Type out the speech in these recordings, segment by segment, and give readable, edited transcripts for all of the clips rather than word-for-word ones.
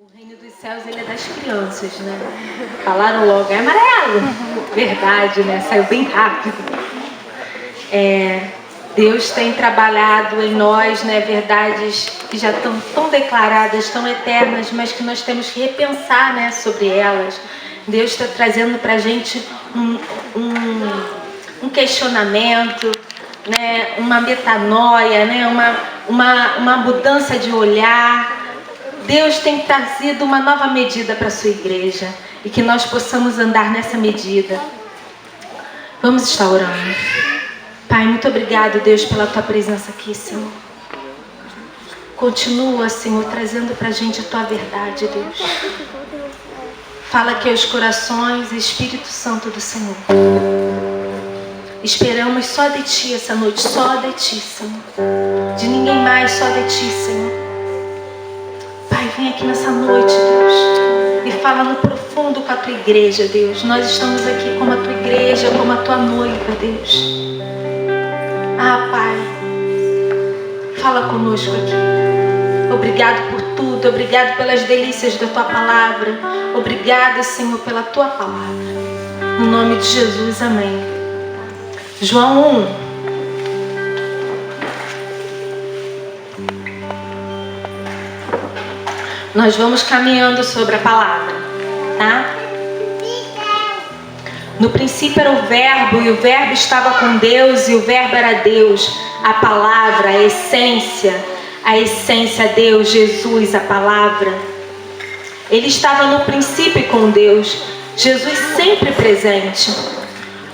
O reino dos céus, ele é das crianças, né? Falaram logo, é amarelo. Verdade, né? Saiu bem rápido. Deus tem trabalhado em nós, né? Verdades que já estão tão declaradas, tão eternas, mas que nós temos que repensar, né? Sobre elas. Deus está trazendo para a gente um questionamento, né? Uma metanoia, né? Uma mudança de olhar. Deus tem trazido uma nova medida para a sua igreja e que nós possamos andar nessa medida. Vamos estar orando. Pai, muito obrigado, Deus, pela tua presença aqui, Senhor. Continua, Senhor, trazendo para a gente a tua verdade, Deus. Fala aqui aos corações, Espírito Santo do Senhor. Esperamos só de ti essa noite, só de ti, Senhor. De ninguém mais, só de ti, Senhor. Pai, vem aqui nessa noite, Deus, e fala no profundo com a tua igreja, Deus. Nós estamos aqui como a tua igreja, como a tua noiva, Deus. Pai, fala conosco aqui. Obrigado por tudo, obrigado pelas delícias da tua palavra. Obrigado, Senhor, pela tua palavra. No nome de Jesus, amém. João 1. Nós vamos caminhando sobre a palavra, tá? No princípio era o verbo, e o verbo estava com Deus, e o verbo era Deus. A palavra, a essência, Deus, Jesus, a palavra. Ele estava no princípio com Deus, Jesus sempre presente.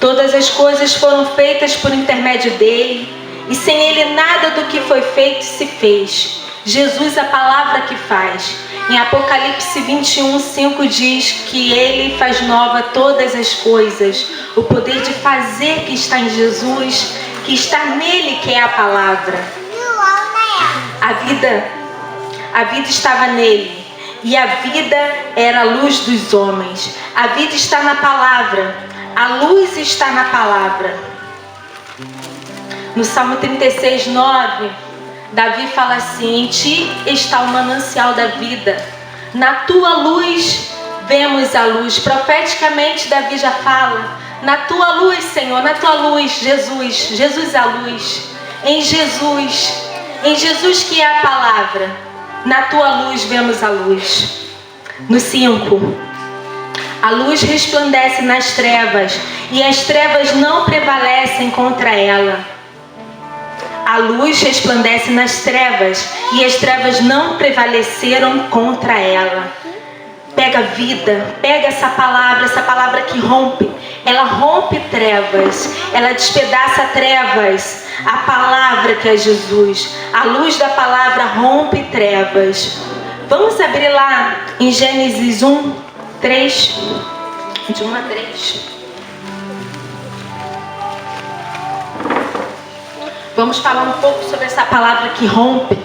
Todas as coisas foram feitas por intermédio dele, e sem ele nada do que foi feito se fez. Jesus, a palavra que faz. Em Apocalipse 21:5 diz que ele faz nova todas as coisas. O poder de fazer que está em Jesus, que está nele, que é a palavra. A vida estava nele. E a vida era a luz dos homens. A vida está na palavra. A luz está na palavra. No Salmo 36:9, Davi fala assim: em ti está o manancial da vida. Na tua luz vemos a luz. Profeticamente Davi já fala: na tua luz, Senhor, na tua luz, Jesus. Jesus a luz. Em Jesus que é a palavra. Na tua luz vemos a luz. No 5. A luz resplandece nas trevas, e as trevas não prevalecem contra ela. A luz resplandece nas trevas, e as trevas não prevaleceram contra ela. Pega a vida, pega essa palavra que rompe. Ela rompe trevas, ela despedaça trevas. A palavra que é Jesus, a luz da palavra rompe trevas. Vamos abrir lá em Gênesis 1:3, de 1 a 3. Vamos falar um pouco sobre essa palavra que rompe.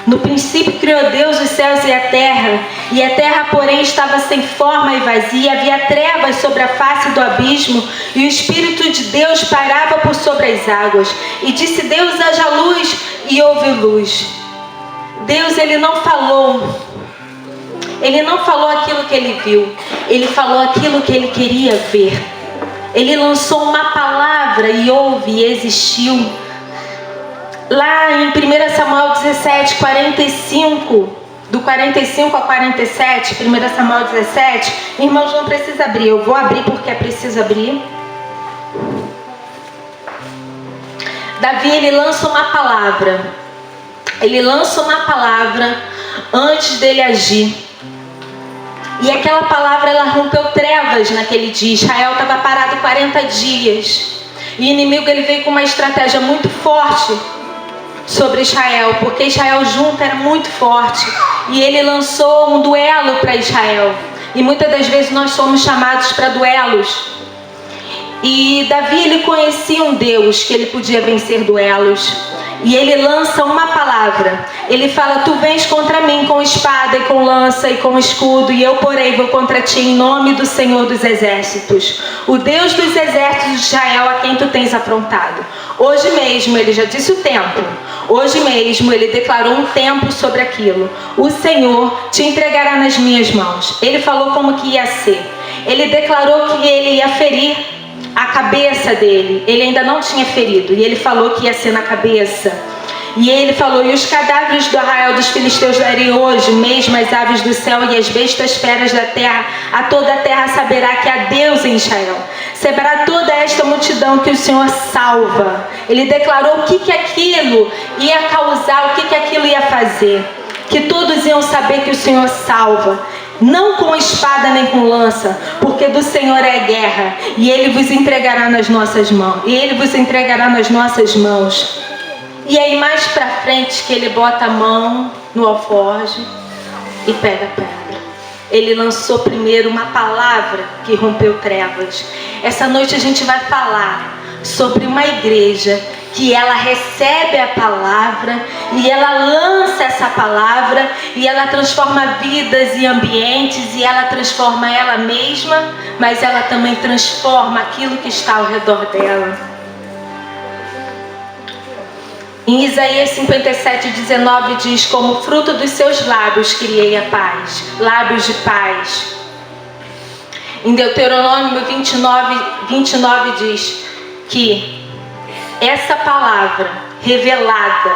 No princípio criou Deus os céus e a terra, porém, estava sem forma e vazia. Havia trevas sobre a face do abismo, e o Espírito de Deus pairava por sobre as águas. E disse Deus: haja luz, e houve luz. Deus, ele não falou aquilo que ele viu, ele falou aquilo que ele queria ver. Ele lançou uma palavra e houve e existiu. Lá em 1 Samuel 17, 45, do 45 a 47, 1 Samuel 17, irmãos, não precisa abrir, eu vou abrir porque é preciso abrir. Davi, ele lança uma palavra. Ele lança uma palavra antes dele agir. E aquela palavra, ela rompeu trevas naquele dia. Israel estava parado 40 dias. E o inimigo, ele veio com uma estratégia muito forte sobre Israel, porque Israel junto era muito forte. E ele lançou um duelo para Israel. E muitas das vezes nós somos chamados para duelos. E Davi, ele conhecia um Deus que ele podia vencer duelos. E ele lança uma palavra. Ele fala: tu vens contra mim com espada e com lança e com escudo, e eu, porém, vou contra ti em nome do Senhor dos Exércitos, o Deus dos exércitos de Israel, a quem tu tens afrontado. Hoje mesmo, ele já disse o tempo. Hoje mesmo ele declarou um tempo sobre aquilo. O Senhor te entregará nas minhas mãos. Ele falou como que ia ser. Ele declarou que ele ia ferir a cabeça dele. Ele ainda não tinha ferido. E ele falou que ia ser na cabeça. E ele falou: e os cadáveres do arraial dos filisteus darei hoje mesmo as aves do céu e as bestas feras da terra. A toda a terra saberá que há Deus em Israel. Saberá toda esta multidão que o Senhor salva. Ele declarou o que aquilo ia causar, o que aquilo ia fazer. Que todos iam saber que o Senhor salva. Não com espada nem com lança, porque do Senhor é guerra. E Ele vos entregará nas nossas mãos. E Ele vos entregará nas nossas mãos. E aí mais pra frente que ele bota a mão no alforje e pega a pedra. Ele lançou primeiro uma palavra que rompeu trevas. Essa noite a gente vai falar sobre uma igreja que ela recebe a palavra e ela lança essa palavra e ela transforma vidas e ambientes e ela transforma ela mesma, mas ela também transforma aquilo que está ao redor dela. Em Isaías 57:19 diz: como fruto dos seus lábios criei a paz, lábios de paz. Em Deuteronômio 29 diz que essa palavra revelada,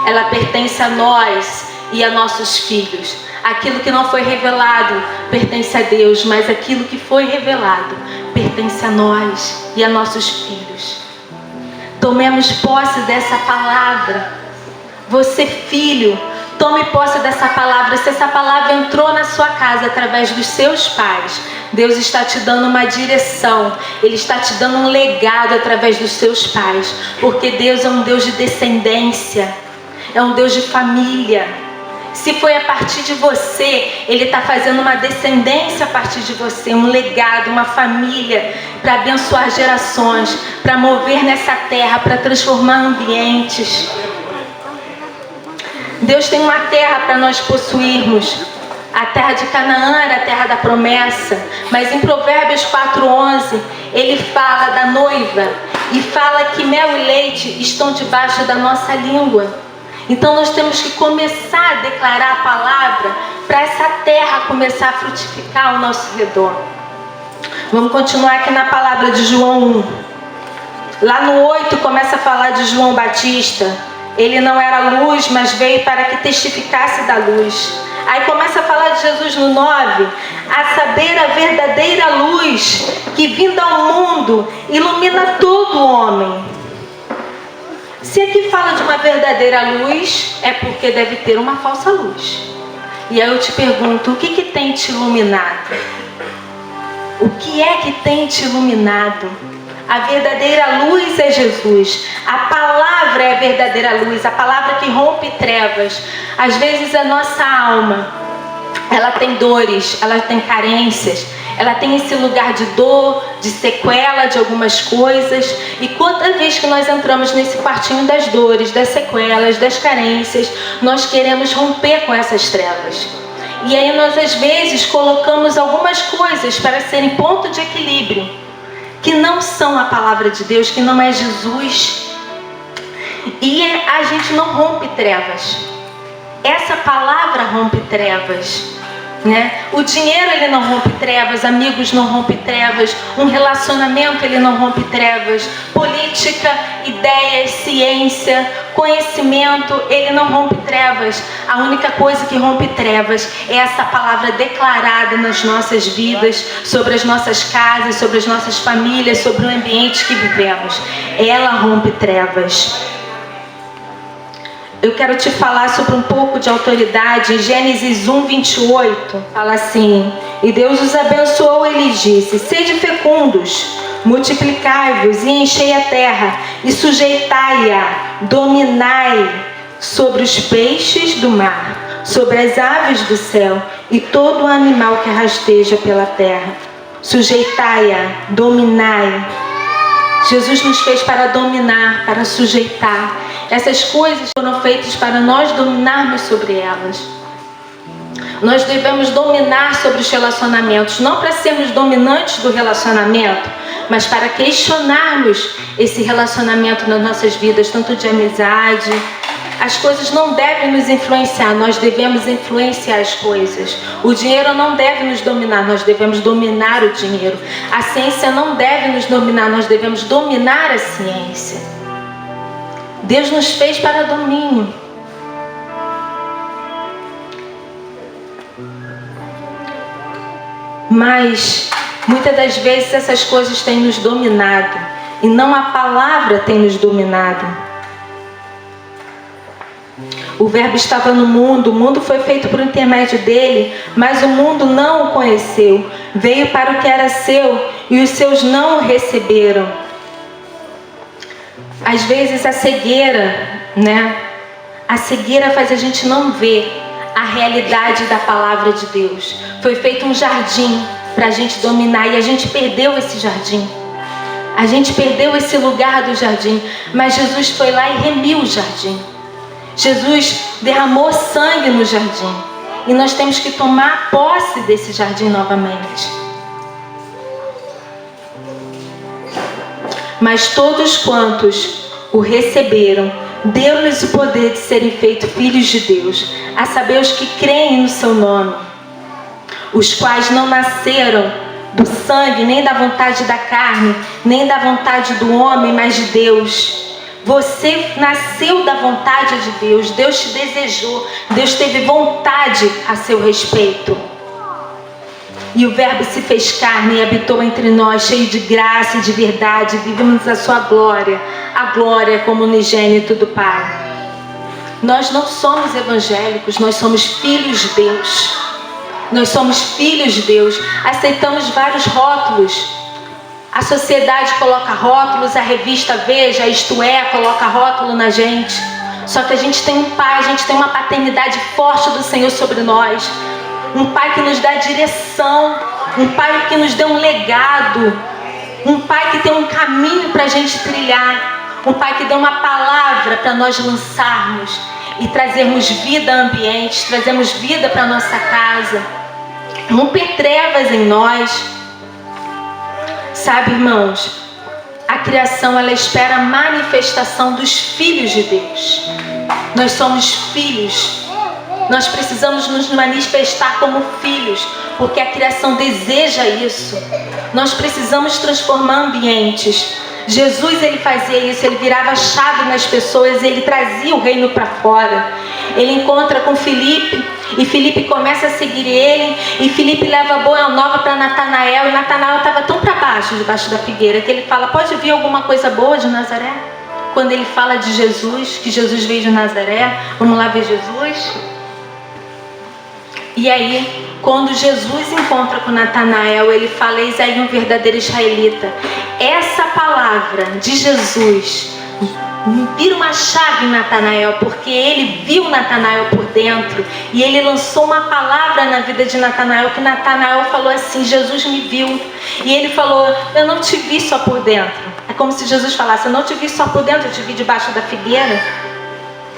ela pertence a nós e a nossos filhos. Aquilo que não foi revelado pertence a Deus, mas aquilo que foi revelado pertence a nós e a nossos filhos. Tomemos posse dessa palavra. Você, filho, tome posse dessa palavra. Se essa palavra entrou na sua casa através dos seus pais, Deus está te dando uma direção. Ele está te dando um legado através dos seus pais. Porque Deus é um Deus de descendência. É um Deus de família. Se foi a partir de você, Ele está fazendo uma descendência a partir de você, um legado, uma família, para abençoar gerações, para mover nessa terra, para transformar ambientes. Deus tem uma terra para nós possuirmos. A terra de Canaã era a terra da promessa, mas em Provérbios 4:11, Ele fala da noiva e fala que mel e leite estão debaixo da nossa língua. Então nós temos que começar a declarar a palavra para essa terra começar a frutificar ao nosso redor. Vamos continuar aqui na palavra de João 1. Lá no 8 começa a falar de João Batista. Ele não era luz, mas veio para que testificasse da luz. Aí começa a falar de Jesus no 9, a saber a verdadeira luz que vindo ao mundo ilumina todo homem. Se aqui fala de uma verdadeira luz, é porque deve ter uma falsa luz. E aí eu te pergunto, o que tem te iluminado? O que é que tem te iluminado? A verdadeira luz é Jesus. A palavra é a verdadeira luz, a palavra que rompe trevas. Às vezes a nossa alma, ela tem dores, ela tem carências, ela tem esse lugar de dor, de sequela de algumas coisas. E toda vez que nós entramos nesse quartinho das dores, das sequelas, das carências, nós queremos romper com essas trevas. E aí nós às vezes colocamos algumas coisas para serem ponto de equilíbrio, que não são a palavra de Deus, que não é Jesus. E a gente não rompe trevas. Essa palavra rompe trevas. Né? O dinheiro ele não rompe trevas, amigos não rompe trevas, um relacionamento ele não rompe trevas, política, ideias, ciência, conhecimento, ele não rompe trevas. A única coisa que rompe trevas é essa palavra declarada nas nossas vidas, sobre as nossas casas, sobre as nossas famílias, sobre o ambiente que vivemos. Ela rompe trevas. Eu quero te falar sobre um pouco de autoridade. Em Gênesis 1:28, fala assim: e Deus os abençoou e lhes disse: sede fecundos, multiplicai-vos e enchei a terra, e sujeitai-a, dominai sobre os peixes do mar, sobre as aves do céu, e todo animal que rasteja pela terra. Sujeitai-a, dominai. Jesus nos fez para dominar, para sujeitar. Essas coisas foram feitas para nós dominarmos sobre elas. Nós devemos dominar sobre os relacionamentos, não para sermos dominantes do relacionamento, mas para questionarmos esse relacionamento nas nossas vidas, tanto de amizade. As coisas não devem nos influenciar, nós devemos influenciar as coisas. O dinheiro não deve nos dominar, nós devemos dominar o dinheiro. A ciência não deve nos dominar, nós devemos dominar a ciência. Deus nos fez para domínio. Mas muitas das vezes essas coisas têm nos dominado e não a palavra tem nos dominado. O Verbo estava no mundo, o mundo foi feito por intermédio dele, mas o mundo não o conheceu. Veio para o que era seu e os seus não o receberam. Às vezes a cegueira, A cegueira faz a gente não ver a realidade da palavra de Deus. Foi feito um jardim para a gente dominar e a gente perdeu esse jardim. A gente perdeu esse lugar do jardim, mas Jesus foi lá e remiu o jardim. Jesus derramou sangue no jardim e nós temos que tomar posse desse jardim novamente. Mas todos quantos o receberam, deu-lhes o poder de serem feitos filhos de Deus, a saber os que creem no seu nome, os quais não nasceram do sangue, nem da vontade da carne, nem da vontade do homem, mas de Deus. Você nasceu da vontade de Deus. Deus te desejou. Deus teve vontade a seu respeito. E o Verbo se fez carne e habitou entre nós, cheio de graça e de verdade. Vivemos a sua glória, a glória como unigênito do Pai. Nós não somos evangélicos, nós somos filhos de Deus. Nós somos filhos de Deus. Aceitamos vários rótulos. A sociedade coloca rótulos, a revista Veja, Isto É, coloca rótulo na gente. Só que a gente tem um Pai, a gente tem uma paternidade forte do Senhor sobre nós. Um Pai que nos dá direção, um Pai que nos deu um legado, um Pai que tem um caminho para a gente trilhar, um Pai que deu uma palavra para nós lançarmos e trazermos vida a ambientes, trazermos vida para a nossa casa, romper trevas em nós. Sabe, irmãos, a criação ela espera a manifestação dos filhos de Deus. Nós somos filhos. Nós precisamos nos manifestar como filhos, porque a criação deseja isso. Nós precisamos transformar ambientes. Jesus, ele fazia isso, ele virava a chave nas pessoas, ele trazia o reino para fora. Ele encontra com Filipe, e Filipe começa a seguir ele, e Filipe leva a boa nova para Natanael, e Natanael estava tão para baixo, debaixo da figueira, que ele fala, pode vir alguma coisa boa de Nazaré? Quando ele fala de Jesus, que Jesus veio de Nazaré, vamos lá ver Jesus? E aí, quando Jesus encontra com Natanael, ele fala, eis aí um verdadeiro israelita. Essa palavra de Jesus vira uma chave em Natanael, porque ele viu Natanael por dentro e ele lançou uma palavra na vida de Natanael, que Natanael falou assim, Jesus me viu. E ele falou, eu não te vi só por dentro. É como se Jesus falasse, eu não te vi só por dentro, eu te vi debaixo da figueira.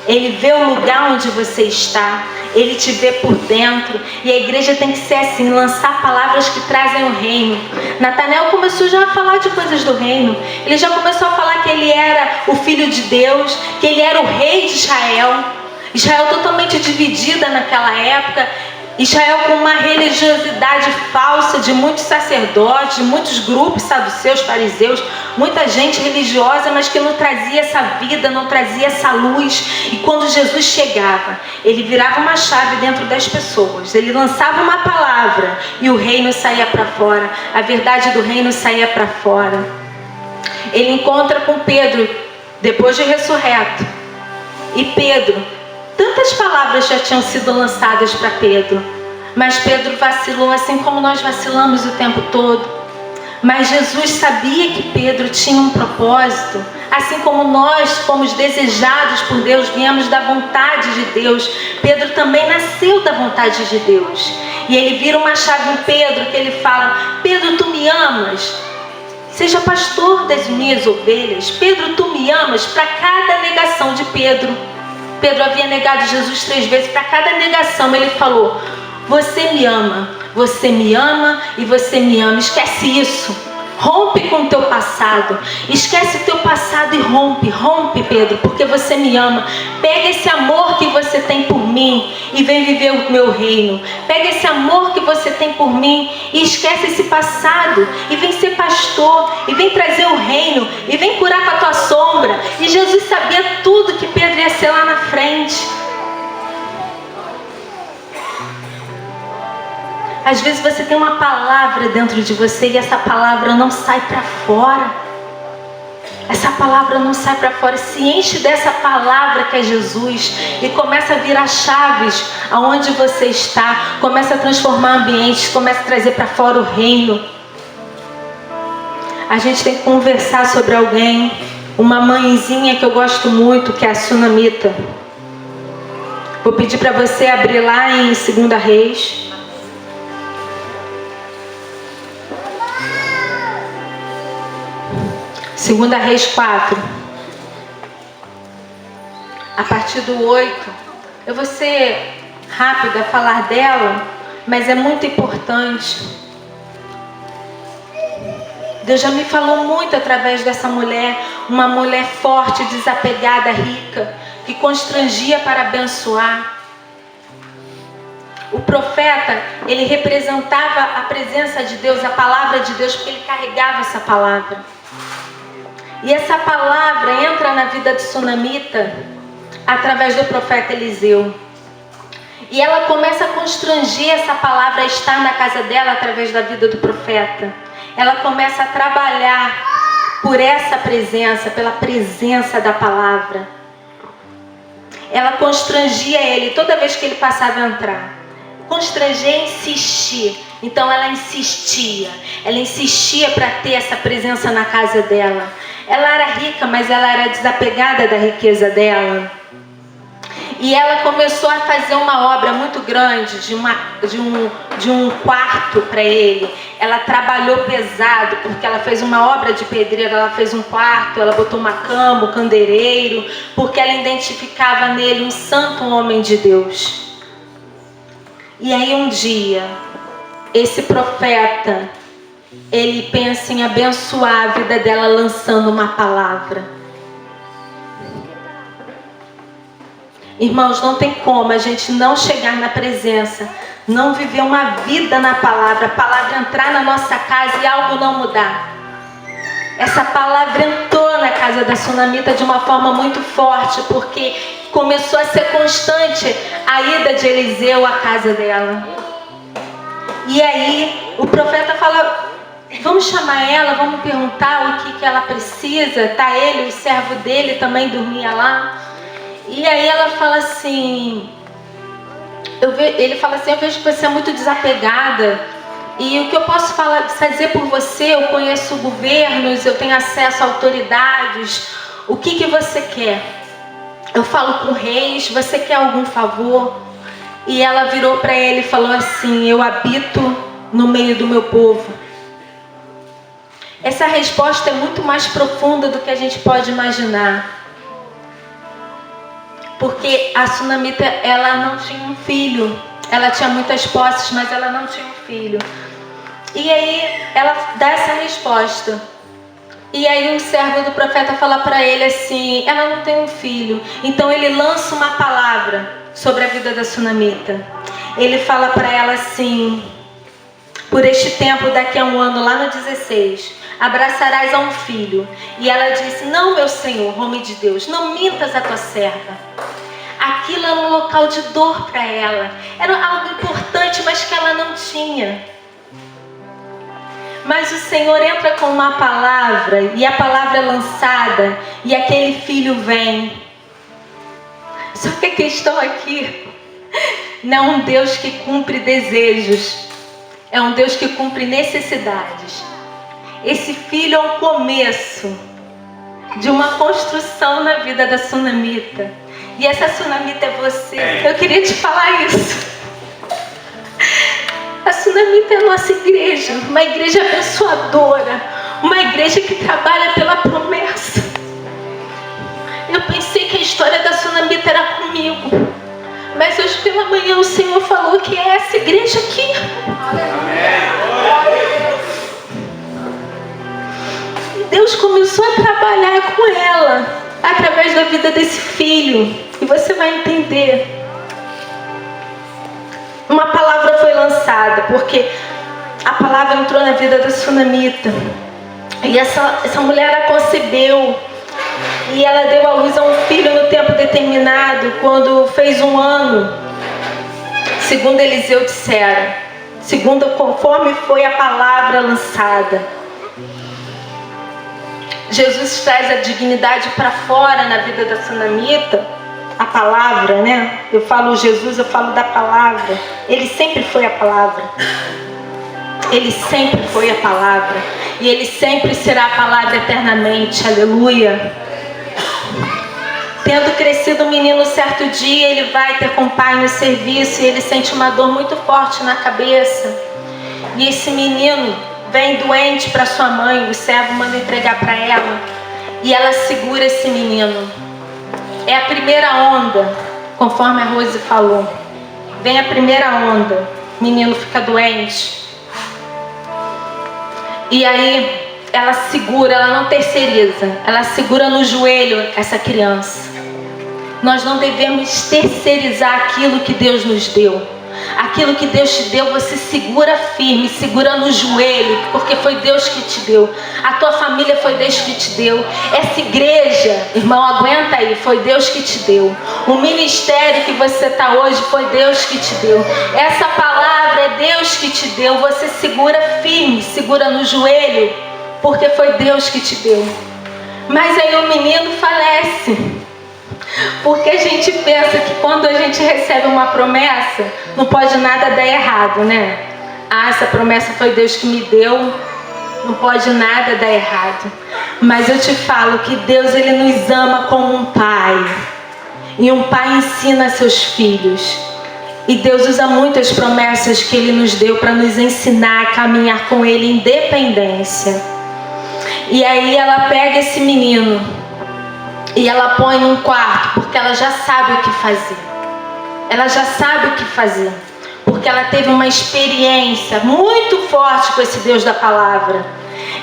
Ele vê o lugar onde você está, ele te vê por dentro. E a igreja tem que ser assim, lançar palavras que trazem o reino. Natanael começou já a falar de coisas do reino. Ele já começou a falar que ele era o filho de Deus, que ele era o rei de Israel. Israel totalmente dividida naquela época. Israel com uma religiosidade falsa de muitos sacerdotes, de muitos grupos saduceus, fariseus, muita gente religiosa, mas que não trazia essa vida, não trazia essa luz. E quando Jesus chegava, ele virava uma chave dentro das pessoas, ele lançava uma palavra e o reino saía para fora, a verdade do reino saía para fora. Ele encontra com Pedro, depois de ressurreto, e Pedro, tantas palavras já tinham sido lançadas para Pedro, mas Pedro vacilou, assim como nós vacilamos o tempo todo. Mas Jesus sabia que Pedro tinha um propósito, assim como nós fomos desejados por Deus, viemos da vontade de Deus. Pedro também nasceu da vontade de Deus. E ele vira uma chave em Pedro, que ele fala, Pedro, tu me amas? Seja pastor das minhas ovelhas. Pedro, tu me amas. Para cada negação de Pedro, Pedro havia negado Jesus 3 vezes. Para cada negação ele falou: você me ama, você me ama e você me ama. Esquece isso. Rompe com o teu passado. Esquece o teu passado e rompe, Pedro, porque você me ama. Pega esse amor que você tem por mim e vem viver o meu reino. Pega esse amor que você tem por mim e esquece esse passado e vem ser pastor e vem trazer o reino e vem curar com a tua sombra. E Jesus sabia tudo que Pedro ia ser lá na frente. Às vezes você tem uma palavra dentro de você e essa palavra não sai para fora. Essa palavra não sai para fora. Se enche dessa palavra que é Jesus e começa a virar chaves aonde você está. Começa a transformar ambientes, começa a trazer para fora o reino. A gente tem que conversar sobre alguém. Uma mãezinha que eu gosto muito, que é a Sunamita. Vou pedir para você abrir lá em 2 Reis. Segunda Reis 4, a partir do 8. Eu vou ser rápida a falar dela, mas é muito importante. Deus já me falou muito através dessa mulher, uma mulher forte, desapegada, rica, que constrangia para abençoar. O profeta, ele representava a presença de Deus, a palavra de Deus, porque ele carregava essa palavra. E essa palavra entra na vida de Sunamita através do profeta Eliseu. E ela começa a constranger essa palavra a estar na casa dela através da vida do profeta. Ela começa a trabalhar por essa presença, pela presença da palavra. Ela constrangia ele toda vez que ele passava a entrar. Constranger é insistir. Então ela insistia para ter essa presença na casa dela. Ela era rica, mas ela era desapegada da riqueza dela. E ela começou a fazer uma obra muito grande de um quarto para ele. Ela trabalhou pesado, porque ela fez uma obra de pedreiro, ela fez um quarto, ela botou uma cama, um candeeiro, porque ela identificava nele um santo homem de Deus. E aí um dia, esse profeta, ele pensa em abençoar a vida dela lançando uma palavra. Irmãos, não tem como a gente não chegar na presença, não viver uma vida na palavra, a palavra entrar na nossa casa e algo não mudar. Essa palavra entrou na casa da Sunamita de uma forma muito forte, porque começou a ser constante a ida de Eliseu à casa dela. E aí o profeta fala: vamos chamar ela, vamos perguntar o que ela precisa. Tá ele, o servo dele também dormia lá. E aí ela fala assim, ele fala assim: eu vejo que você é muito desapegada. E o que eu posso fazer por você, eu conheço governos, eu tenho acesso a autoridades. O que você quer? Eu falo com reis, você quer algum favor? E ela virou para ele e falou assim: eu habito no meio do meu povo. Essa resposta é muito mais profunda do que a gente pode imaginar. Porque a Sunamita, ela não tinha um filho. Ela tinha muitas posses, mas ela não tinha um filho. E aí ela dá essa resposta. E aí o servo do profeta fala para ele assim: ela não tem um filho. Então ele lança uma palavra sobre a vida da Sunamita. Ele fala para ela assim: por este tempo, daqui a um ano, lá no 16, abraçarás a um filho. E ela disse: não, meu Senhor, homem de Deus, não mintas a tua serva. Aquilo era um local de dor para ela. Era algo importante, mas que ela não tinha. Mas o Senhor entra com uma palavra, e a palavra é lançada, e aquele filho vem. Só que a questão aqui não é um Deus que cumpre desejos, é um Deus que cumpre necessidades. Esse filho é o começo de uma construção na vida da Sunamita. E essa Sunamita é você. Eu queria te falar isso. A Sunamita é a nossa igreja, uma igreja abençoadora, Uma igreja que trabalha pela promessa. Eu pensei que a história da Sunamita era comigo, mas hoje pela manhã o Senhor falou que é essa igreja aqui. E Deus começou a trabalhar com ela através da vida desse filho. E você vai entender. Uma palavra foi lançada, porque a palavra entrou na vida da Sunamita. E essa mulher a concebeu. E ela deu à luz a um filho no tempo determinado, quando fez 1 ano. Segundo Eliseu disseram. Segundo, conforme foi a palavra lançada. Jesus traz a dignidade para fora na vida da Sunamita. A palavra, né? Eu falo Jesus, eu falo da palavra. Ele sempre foi a palavra. Ele sempre foi a palavra. E Ele sempre será a palavra eternamente. Aleluia. Tendo crescido o menino, certo dia, ele vai ter com o pai no serviço. E ele sente uma dor muito forte na cabeça. E esse menino vem doente para sua mãe. O servo manda entregar para ela. E ela segura esse menino. É a primeira onda, conforme a Rose falou. Vem a primeira onda, o menino fica doente. E aí ela segura, ela não terceiriza, ela segura no joelho essa criança. Nós não devemos terceirizar aquilo que Deus nos deu. Aquilo que Deus te deu, você segura firme, segura no joelho, porque foi Deus que te deu. A tua família foi Deus que te deu. Essa igreja, irmão, aguenta aí, foi Deus que te deu. O ministério que você está hoje foi Deus que te deu. Essa palavra é Deus que te deu. Você segura firme, segura no joelho, porque foi Deus que te deu. Mas aí o menino falece. Porque a gente pensa que quando a gente recebe uma promessa, não pode nada dar errado, né? Ah, essa promessa foi Deus que me deu, não pode nada dar errado. Mas eu te falo que Deus, Ele nos ama como um pai. E um pai ensina seus filhos. E Deus usa muitas promessas que Ele nos deu para nos ensinar a caminhar com Ele em dependência. E aí ela pega esse menino e ela põe num quarto, porque ela já sabe o que fazer. Ela já sabe o que fazer. Porque ela teve uma experiência muito forte com esse Deus da palavra.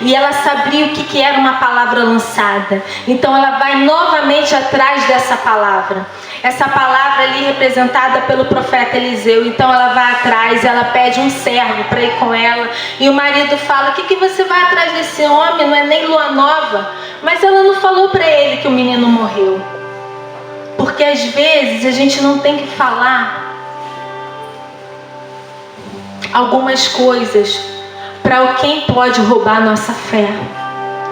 E ela sabia o que era uma palavra lançada. Então ela vai novamente atrás dessa palavra. Essa palavra ali representada pelo profeta Eliseu. Então ela vai atrás, ela pede um servo para ir com ela. E o marido fala: o que você vai atrás desse homem? Não é nem lua nova. Mas ela não falou para ele que o menino morreu. Porque às vezes a gente não tem que falar algumas coisas para quem pode roubar a nossa fé.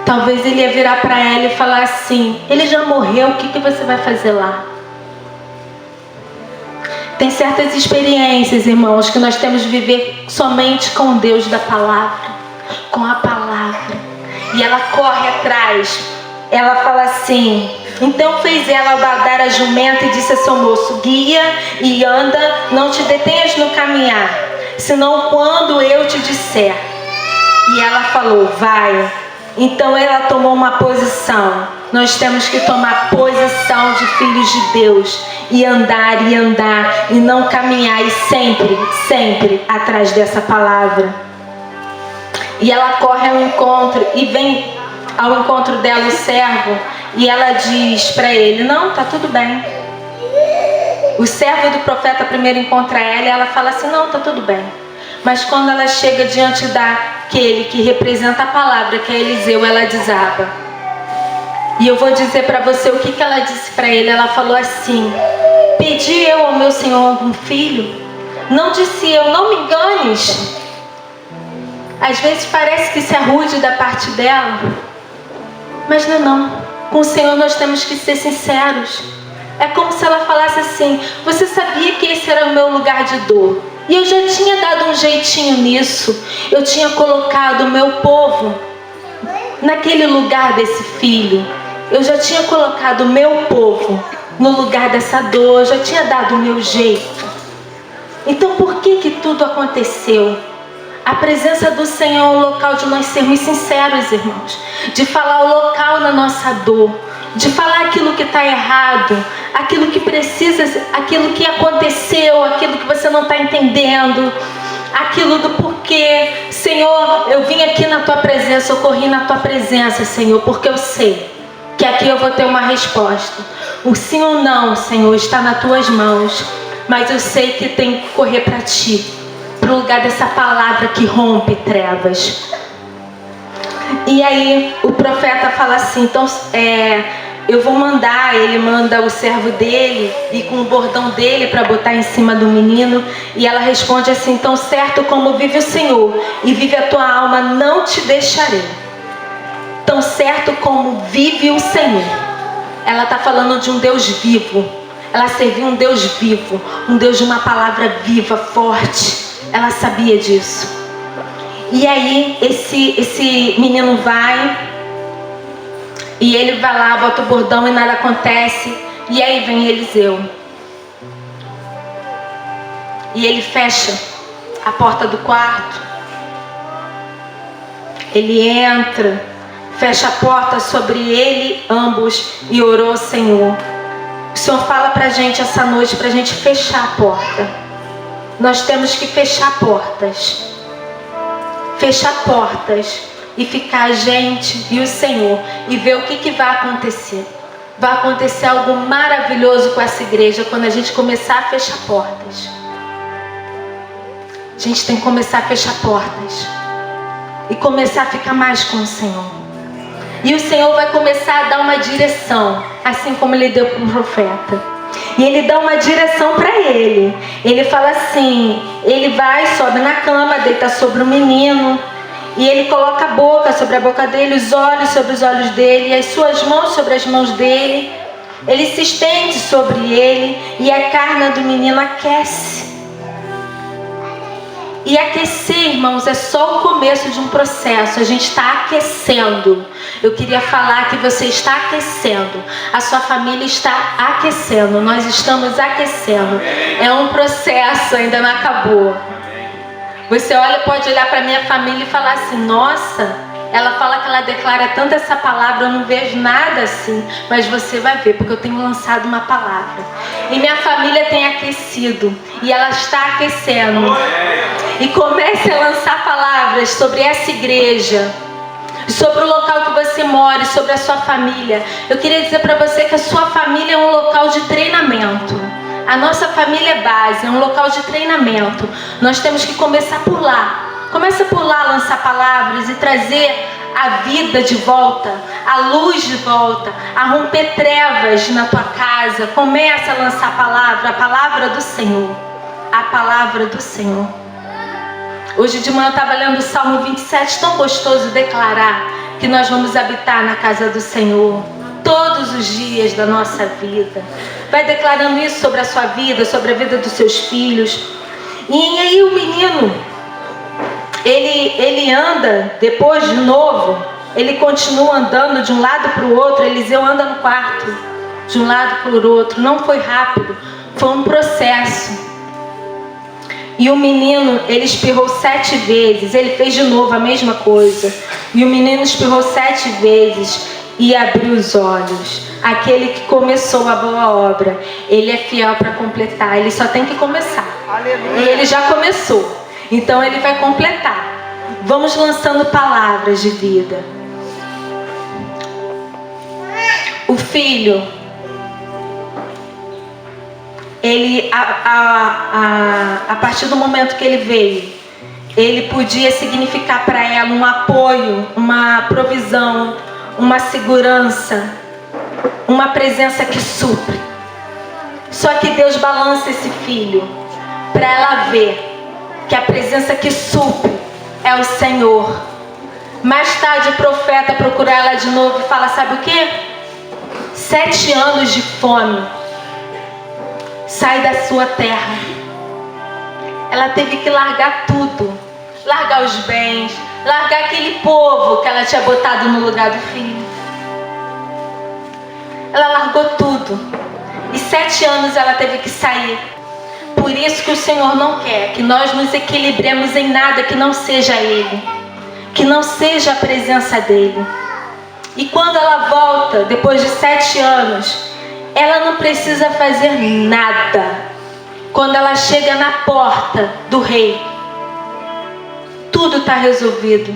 Talvez ele ia virar para ela e falar assim: ele já morreu, o que você vai fazer lá? Tem certas experiências, irmãos, que nós temos de viver somente com Deus da palavra, com a palavra. E ela corre atrás. Ela fala assim: então fez ela badar a jumenta e disse a seu moço: guia e anda, não te detenhas no caminhar, senão quando eu te disser. E ela falou: vai. Então ela tomou uma posição. Nós temos que tomar posição de filhos de Deus e andar e não caminhar, e sempre atrás dessa palavra. E ela corre ao encontro e vem ao encontro dela o servo, e ela diz para ele: não, tá tudo bem. O servo do profeta primeiro encontra ela e ela fala assim: não, tá tudo bem. Mas quando ela chega diante daquele que representa a palavra, que é Eliseu, ela desaba. E eu vou dizer para você o que ela disse para ele. Ela falou assim: pedi eu ao meu Senhor um filho? Não disse eu, não me enganes. Às vezes parece que isso é rude da parte dela, mas não. Com o Senhor nós temos que ser sinceros. É como se ela falasse assim: você sabia que esse era o meu lugar de dor? E eu já tinha dado um jeitinho nisso. Eu tinha colocado o meu povo naquele lugar desse filho. Eu já tinha colocado o meu povo no lugar dessa dor. Eu já tinha dado o meu jeito. Então por que tudo aconteceu? A presença do Senhor é o local de nós sermos sinceros, irmãos. De falar o local da nossa dor. De falar aquilo que está errado. Aquilo que precisa, aquilo que aconteceu, aquilo que você não está entendendo. Aquilo do porquê. Senhor, eu vim aqui na tua presença, eu corri na tua presença, Senhor, porque eu sei que aqui eu vou ter uma resposta. O sim ou não, Senhor, está nas tuas mãos. Mas eu sei que tem que correr para ti. Para o lugar dessa palavra que rompe trevas. E aí o profeta fala assim, então eu vou mandar, ele manda o servo dele e com o bordão dele para botar em cima do menino. E ela responde assim, tão certo como vive o Senhor e vive a tua alma, não te deixarei. Tão certo como vive o Senhor. Ela está falando de um Deus vivo. Ela serviu um Deus vivo, um Deus de uma palavra viva, forte. Ela sabia disso. E aí esse menino vai e ele vai lá, bota o bordão e nada acontece. E aí vem Eliseu. E ele fecha a porta do quarto. Ele entra, fecha a porta sobre ele, ambos, e orou ao Senhor. O Senhor fala pra gente essa noite, pra gente fechar a porta. Nós temos que fechar portas. Fechar portas e ficar a gente e o Senhor e ver o que vai acontecer. Vai acontecer algo maravilhoso com essa igreja quando a gente começar a fechar portas. A gente tem que começar a fechar portas e começar a ficar mais com o Senhor. E o Senhor vai começar a dar uma direção, assim como Ele deu para o profeta. E Ele dá uma direção para ele. Ele fala assim, ele vai, sobe na cama, deita sobre o menino. E ele coloca a boca sobre a boca dele, os olhos sobre os olhos dele, e as suas mãos sobre as mãos dele. Ele se estende sobre ele e a carne do menino aquece. E aquecer, irmãos, é só o começo de um processo. A gente está aquecendo. Eu queria falar que você está aquecendo. A sua família está aquecendo. Nós estamos aquecendo. É um processo, ainda não acabou. Você pode olhar para minha família e falar assim, nossa, ela fala que ela declara tanto essa palavra, eu não vejo nada assim. Mas você vai ver, porque eu tenho lançado uma palavra. E minha família tem aquecido. E ela está aquecendo. E comece a lançar palavras sobre essa igreja, sobre o local que você mora, sobre a sua família. Eu queria dizer para você que a sua família é um local de treinamento. A nossa família é base, é um local de treinamento. Nós temos que começar por lá. Começa por lá a lançar palavras e trazer a vida de volta, a luz de volta, a romper trevas na tua casa. Começa a lançar a palavra do Senhor. A palavra do Senhor. Hoje de manhã eu estava lendo o Salmo 27, tão gostoso declarar que nós vamos habitar na casa do Senhor todos os dias da nossa vida. Vai declarando isso sobre a sua vida, sobre a vida dos seus filhos. E aí o menino, ele anda, depois de novo, ele continua andando de um lado para o outro. Eliseu anda no quarto, de um lado para o outro. Não foi rápido, foi um processo. E o menino, ele espirrou 7 vezes. Ele fez de novo a mesma coisa. E o menino espirrou 7 vezes e abriu os olhos. Aquele que começou a boa obra, ele é fiel para completar. Ele só tem que começar. Aleluia. E ele já começou. Então ele vai completar. Vamos lançando palavras de vida. O filho, ele, a partir do momento que ele veio, ele podia significar para ela um apoio, uma provisão, uma segurança, uma presença que supre. Só que Deus balança esse filho para ela ver que a presença que supre é o Senhor. Mais tarde o profeta procura ela de novo e fala, sabe o que? 7 anos de fome. Sai da sua terra. Ela teve que largar tudo. Largar os bens. Largar aquele povo que ela tinha botado no lugar do filho. Ela largou tudo. E 7 anos ela teve que sair. por isso que o Senhor não quer que nós nos equilibremos em nada que não seja Ele, que não seja a presença dEle. E quando ela volta, depois de 7 anos, ela não precisa fazer nada. Quando ela chega na porta do rei, tudo está resolvido.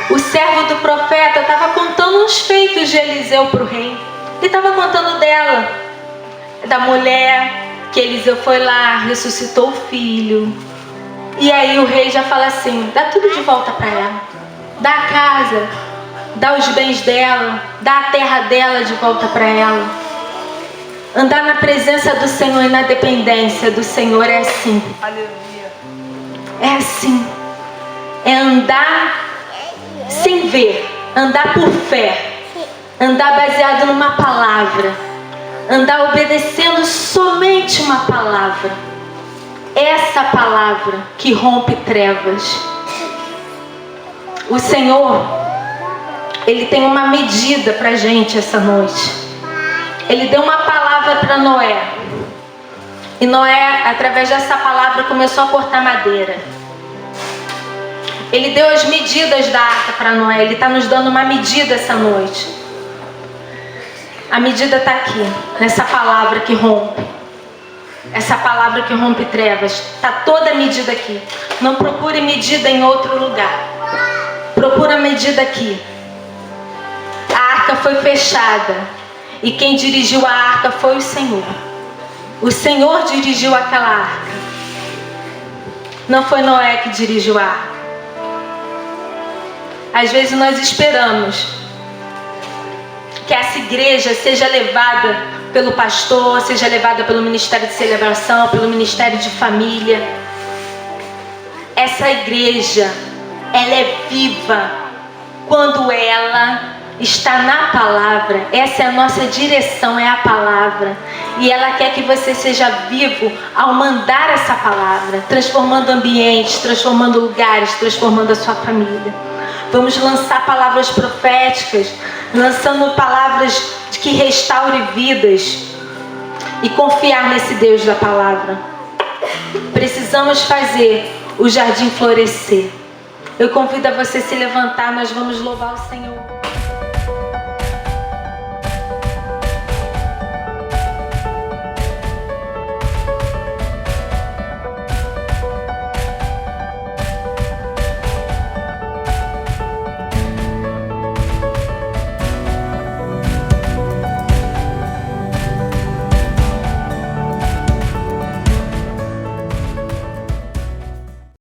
O servo do profeta estava contando os feitos de Eliseu para o rei. Ele estava contando dela, da mulher, que Eliseu foi lá, ressuscitou o filho. E aí o rei já fala assim: dá tudo de volta para ela. Dá a casa, dá os bens dela, dá a terra dela de volta para ela. Andar na presença do Senhor e na dependência do Senhor é assim. Aleluia. É assim. É andar sem ver, andar por fé, andar baseado numa palavra, andar obedecendo somente uma palavra. Essa palavra que rompe trevas. O Senhor, Ele tem uma medida para a gente essa noite. Ele deu uma palavra para Noé. E Noé, através dessa palavra, começou a cortar madeira. Ele deu as medidas da arca para Noé. Ele está nos dando uma medida essa noite. A medida está aqui, nessa palavra que rompe. Essa palavra que rompe trevas. Está toda a medida aqui. Não procure medida em outro lugar. Procura a medida aqui. A arca foi fechada. E quem dirigiu a arca foi o Senhor. O Senhor dirigiu aquela arca. Não foi Noé que dirigiu a arca. Às vezes nós esperamos que essa igreja seja levada pelo pastor, seja levada pelo ministério de celebração, pelo ministério de família. Essa igreja, ela é viva quando ela está na palavra. Essa é a nossa direção, é a palavra. E ela quer que você seja vivo ao mandar essa palavra, transformando ambientes, transformando lugares, transformando a sua família. Vamos lançar palavras proféticas, lançando palavras que restaurem vidas e confiar nesse Deus da palavra. Precisamos fazer o jardim florescer. Eu convido a você se levantar, nós vamos louvar o Senhor.